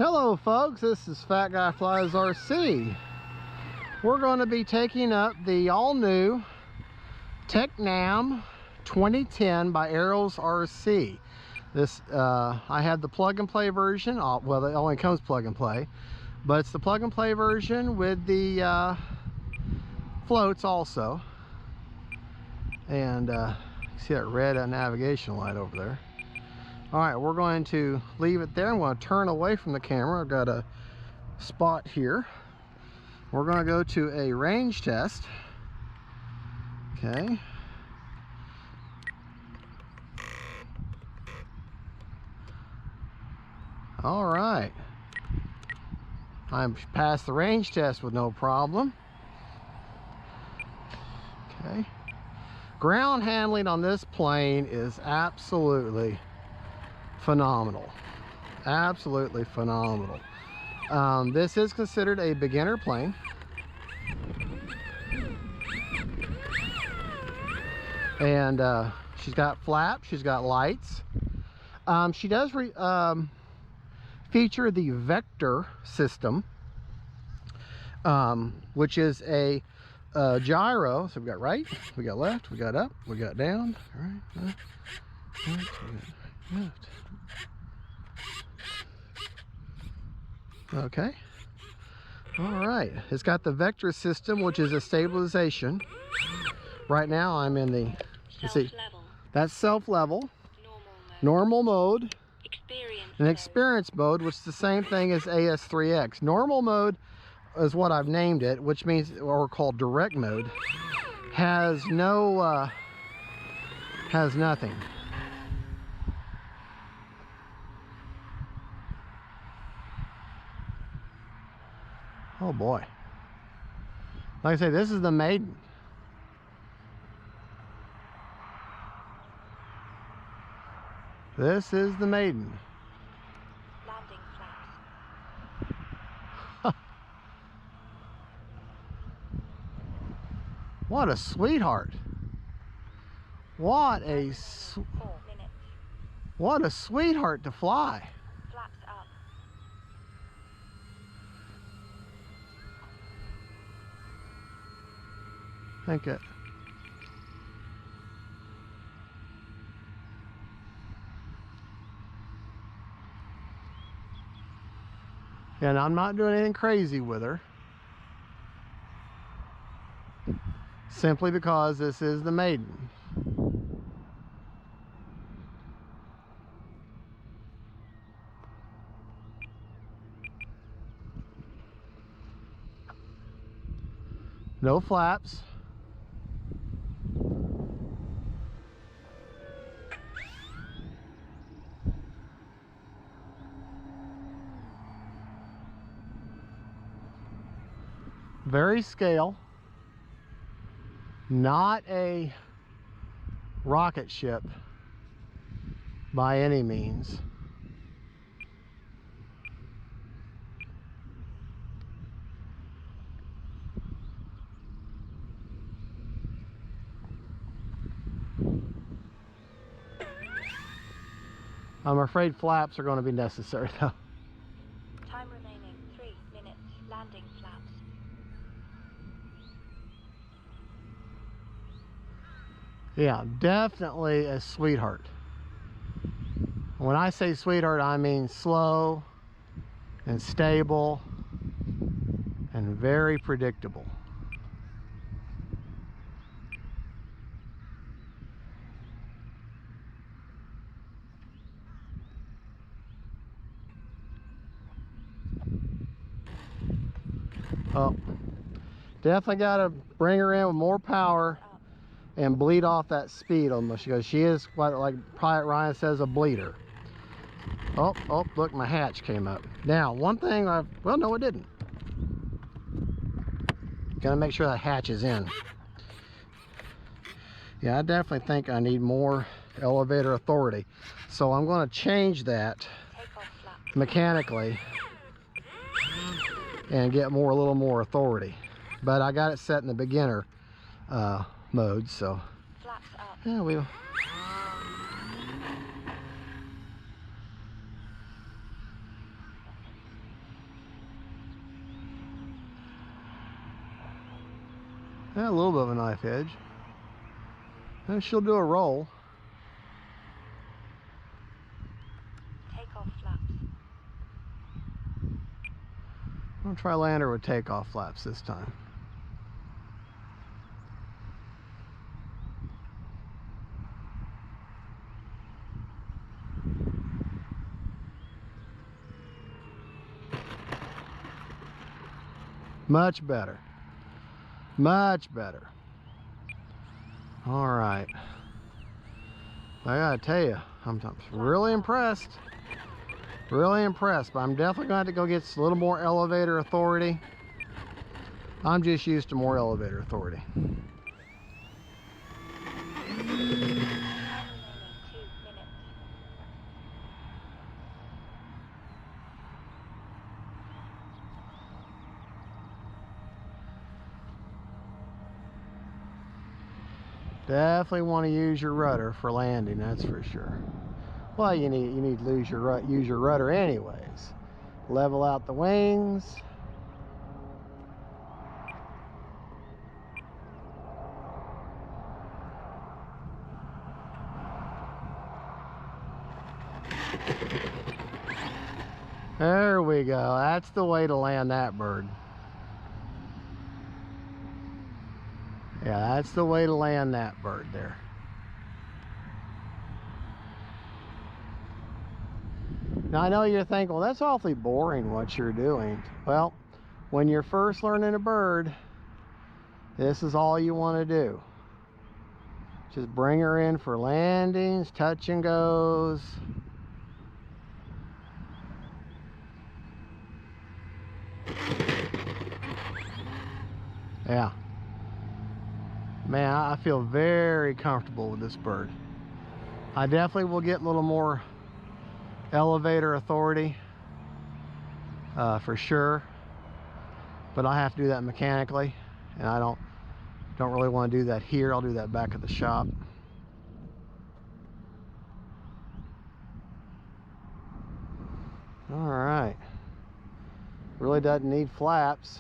Hello folks, this is Fat Guy Flies RC. We're going to be taking up the all-new Tecnam 2010 by Arrows RC. This I had the plug-and-play version. Well, it only comes plug-and-play, but it's the plug-and-play version with the floats also. And you see that red navigation light over there. All right, we're going to leave it there. I'm going to turn away from the camera. I've got a spot here. We're going to go to a range test. Okay. All right. I'm past the range test with no problem. Okay. Ground handling on this plane is absolutely phenomenal. Absolutely phenomenal. This is considered a beginner plane. And she's got flaps, she's got lights. She does feature the vector system, which is a gyro. So we got right, we got left, we got up, we got down. All right, left, left. Okay. All right. It's got the vector system, which is a stabilization. Right now I'm in the, let's see, that's self-level, normal mode, and experience mode, which is the same thing as AS3X. Normal mode is what I've named it, which means, or called direct mode, has no, has nothing. Oh boy. Like I say, this is the Maiden. This is the Maiden. Landing flaps. What a sweetheart. What a sweetheart to fly. Flaps up. Think it. And I'm not doing anything crazy with her. Simply because this is the Maiden. No flaps. Very scale. Not a rocket ship by any means. I'm afraid flaps are going to be necessary though. Time remaining 3 minutes. Landing flaps. Yeah, definitely a sweetheart. When I say sweetheart, I mean slow and stable and very predictable. Oh, definitely got to bring her in with more power and bleed off that speed almost, because she is what, like Pilot Ryan says, a bleeder. Oh, look, my hatch came up. Now, one thing well, no, it didn't. Gotta make sure that hatch is in. Yeah, I definitely think I need more elevator authority. So I'm gonna change that mechanically and get a little more authority. But I got it set in the beginner mode, so Flaps up. yeah, we'll. Yeah, a little bit of a knife edge. And she'll do a roll. Takeoff flaps. I'm gonna try land her with takeoff flaps this time. Much better. Much better. All right. I gotta tell you, I'm really impressed. Really impressed, but I'm definitely going to have to go get a little more elevator authority. I'm just used to more elevator authority. Time remaining 2 minutes. Definitely want to use your rudder for landing, that's for sure. Well, you need to use your rudder anyways. Level out the wings. There we go. That's the way to land that bird. Yeah, that's the way to land that bird there. Now I know you're thinking, well, that's awfully boring what you're doing. Well, when you're first learning a bird, this is all you want to do. Just bring her in for landings, touch and goes. Yeah. Man, I feel very comfortable with this bird. I definitely will get a little more elevator authority for sure, but I have to do that mechanically, and I don't really want to do that here. I'll do that back at the shop. All right, really doesn't need flaps.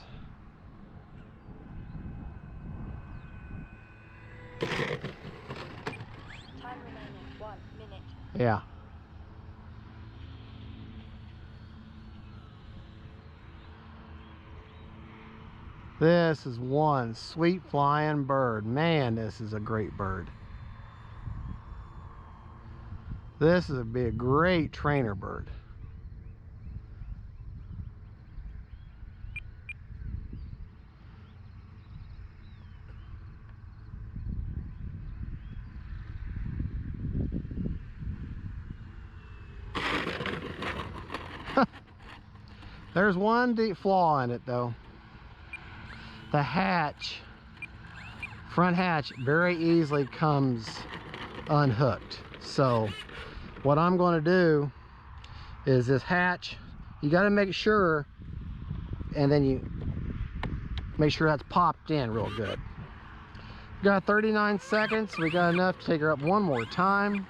Time remaining 1 minute. Yeah. This is one sweet flying bird. Man, this is a great bird. This would be a great trainer bird. There's one deep flaw in it though. The hatch, front hatch, very easily comes unhooked. So what I'm going to do is this hatch, you got to make sure, and then you make sure that's popped in real good. We got 39 seconds. We got enough to take her up one more time,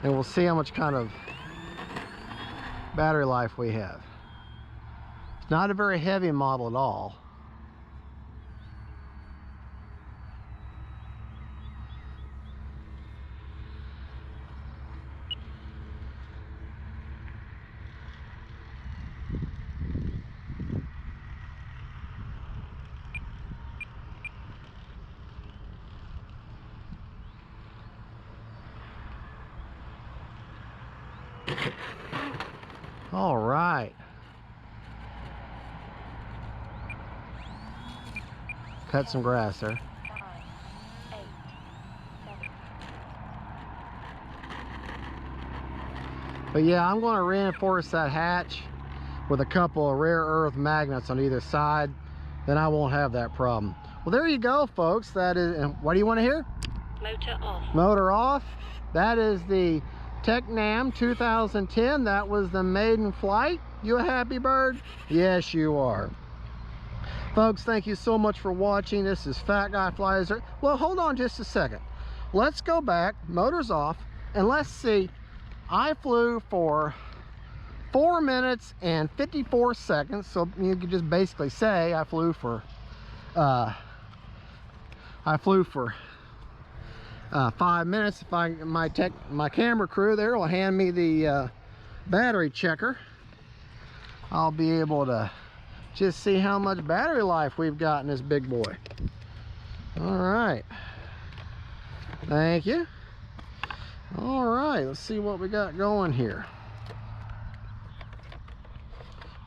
and we'll see how much kind of battery life we have. It's not a very heavy model at all. All right. Cut some grass there. 9, 8, 7. But yeah, I'm going to reinforce that hatch with a couple of rare earth magnets on either side. Then I won't have that problem. Well, there you go, folks. That is, and what do you want to hear? Motor off. Motor off. That is the Tecnam 2010. That was the maiden flight. You a happy bird? Yes, you are. Folks, thank you so much for watching. This is Fat Guy Flies. Well, hold on just a second. Let's go back, motors off, and let's see. I flew for 4 minutes and 54 seconds. So you could just basically say I flew for I flew for 5 minutes. If my camera crew there will hand me the battery checker, I'll be able to just see how much battery life we've got in this big boy. All right, thank you. All right, let's see what we got going here.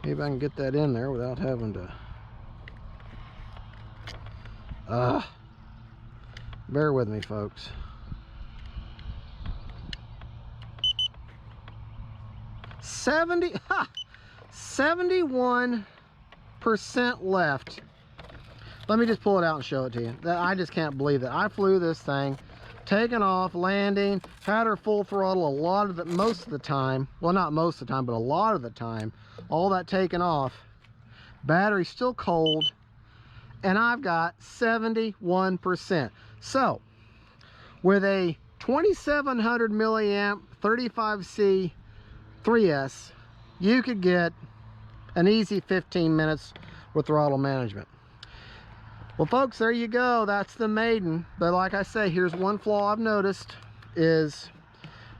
Maybe I can get that in there without having to bear with me, folks. 71% left. Let me just pull it out and show it to you. I just can't believe that. I flew this thing, taking off, landing, had her full throttle most of the time. Well, not most of the time, but a lot of the time. All that taken off. Battery's still cold, and I've got 71%. So, with a 2700 milliamp 35C 3S, you could get an easy 15 minutes with throttle management. Well, folks, there you go. That's the Maiden. But like I say, here's one flaw I've noticed is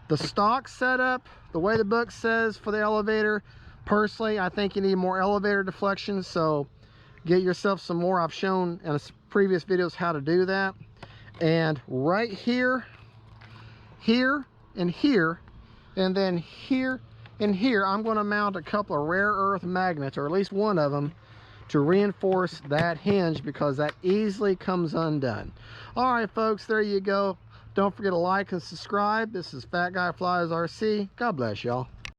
the stock setup, the way the book says for the elevator. Personally, I think you need more elevator deflection, so get yourself some more. I've shown in previous videos how to do that. And right here, here, and here, and then here and here, I'm going to mount a couple of rare earth magnets, or at least one of them, to reinforce that hinge, because that easily comes undone. All right, folks, there you go. Don't forget to like and subscribe. This is Fat Guy Flies RC. God bless y'all.